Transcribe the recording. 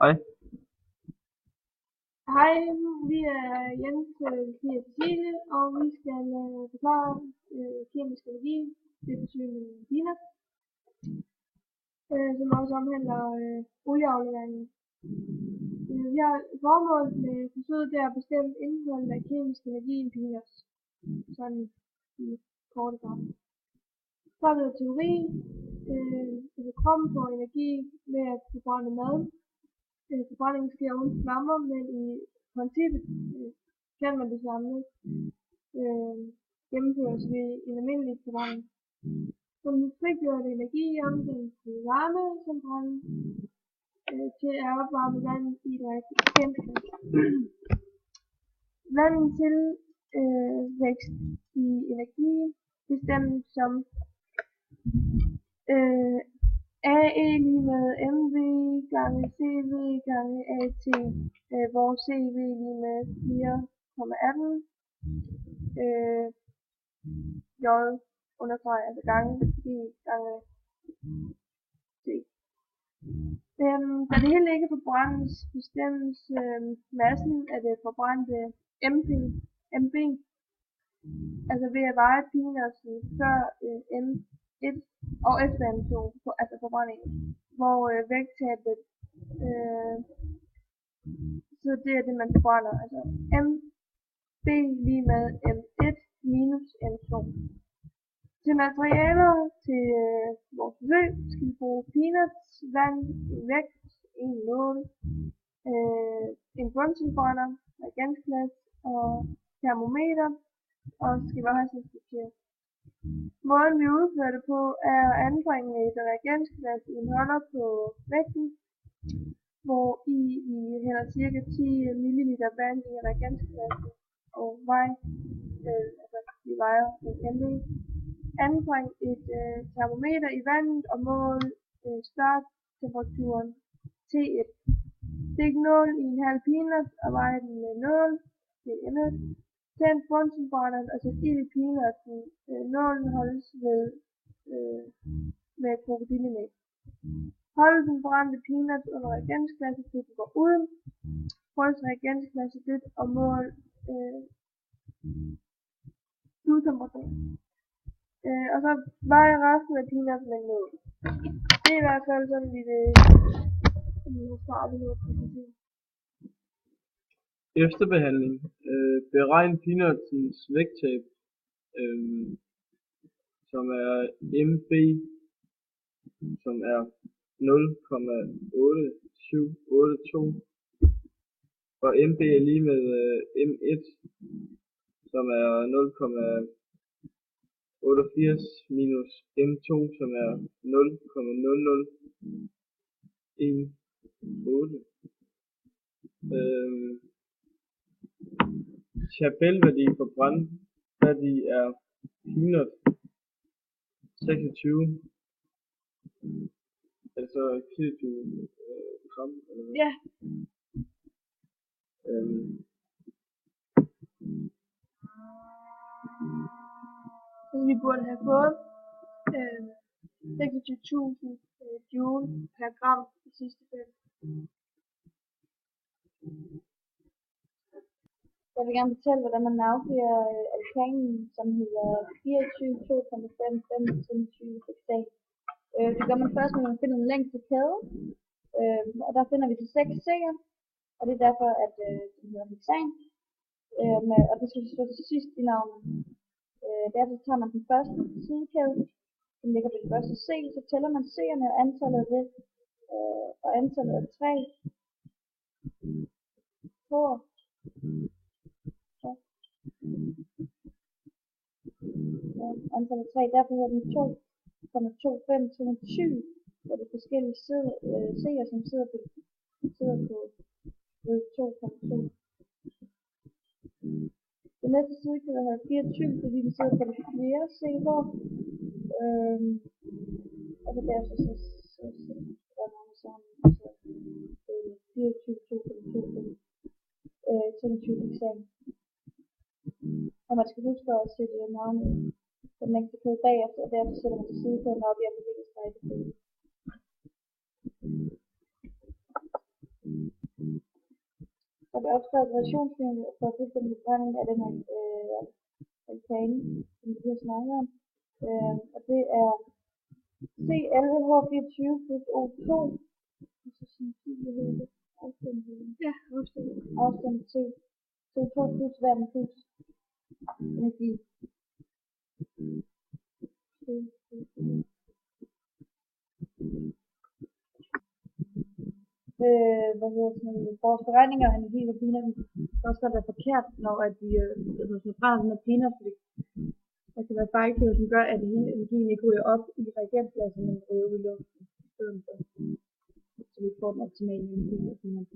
Hej. Hej, vi er Jens, Pia Cecilie, og vi skal forklare kemisk energi, det betyder med peanut, som også omhandler olieafleveringen. Vi har formålet med forsøget der at bestemme indholdet af kemisk energi i peanuts, sådan i korte drag. Så er der teori, kroppen får energi ved at forbrænde mad. Forbrændingen sker uden flammer, men i princippet kan man det samme gennemføres ved en almindelig forbrænding. Så den frigjorte energi omsættes til varme, som brændes til at opvarme vand i et reagensglas. Vandets tilvækst i energi bestemmes som AE lige med MV gange CV gange AT, hvor CV lige med 4,18, J understreg altså gange G gange T. Da det hele ikke forbrændes, bestemmes massen af det forbrændte MB, altså ved at veje peanutsen før M1 og efter M2, altså forbrændingen, hvor vægttabet, så det er det man forbrænder, altså MB lige med M1 minus M2. Til materialer til vores forsøg skal vi bruge peanuts, vand, en vægt, en nål, en bunsenbrænder, reagensglas og termometer, og så skal vi også have sådan et papir. Måden vi udfører det på er at anbringe et reagensglas i en holder på vægten, hvor vi hælder ca. 10 ml vand i reagensglasset og vi vejer MB. Anbring et termometer i vandet og mål starttemperaturen T1. Stik nål i en halv peanut og veje den med nål, det er M1. Tænd bunsenbrænderen og sæt ild i peanutsen. Nålen holdes med krokodillenæb. Hold den brændte peanut under reagensglasset til den går ud. Fryst reagensglasset lidt og mål sluttemperatur. Og så veje resten af peanut med nål. Det er i hvert fald sådan, vi vil starte nu. Efterbehandling. Beregn peanutsens vægttab, som er MB, som er 0,8782, og MB er lige med M1, som er 0,88 minus M2, som er 0,0018. Tabelværdi for brændværdi er peanut 26, altså 24 gram eller hvad? Ja. Så vi burde have fået 26.000 joule per gram i sidste felt. Jeg vil gerne fortælle, hvordan man navngiver alkanen, som hedder 24,2,5,25 hektan. Det gør man først, når man finder den længste kæde, og der finder vi de 6 C'er, og det er derfor, at den hedder hektan. Og det skal vi stå til sidst i navnet. Derefter tager man den første sidekæde, som ligger på den første C, så tæller man C'erne og antallet af det, og antallet af 3, 2, antallet af 3, derfor hedder den 2,25, hvor det er forskellige C'er, som sidder på 2,2. Den næste sidekæde hedder 24, fordi den sidder på de flere C'er, og så derefter så der mange sammen, så 24,2,25 hektan. Og man skal huske at sætte navnet på den længste kæde bagefter, og derefter sætter man til sidekæden op i alfabetisk rækkefølge. det opstår et relationsforhold for fuldstændig brænding af den her alkane, som vi har snakket om. Og det er C11H24 plus O2. Og så sandsynlighed det. Afstændighed. Ja, afstemning. Afstand til CO2 plus vand plus energi. Vores beregninger af energiværdien også godt være forkert, når at vi brænder den med piner, fordi der kan være fejlkæder, som gør, at energien ikke ryger op i reagensglasset, men ryger ud i luften i stedet for, så vi får den optimale energiværdien.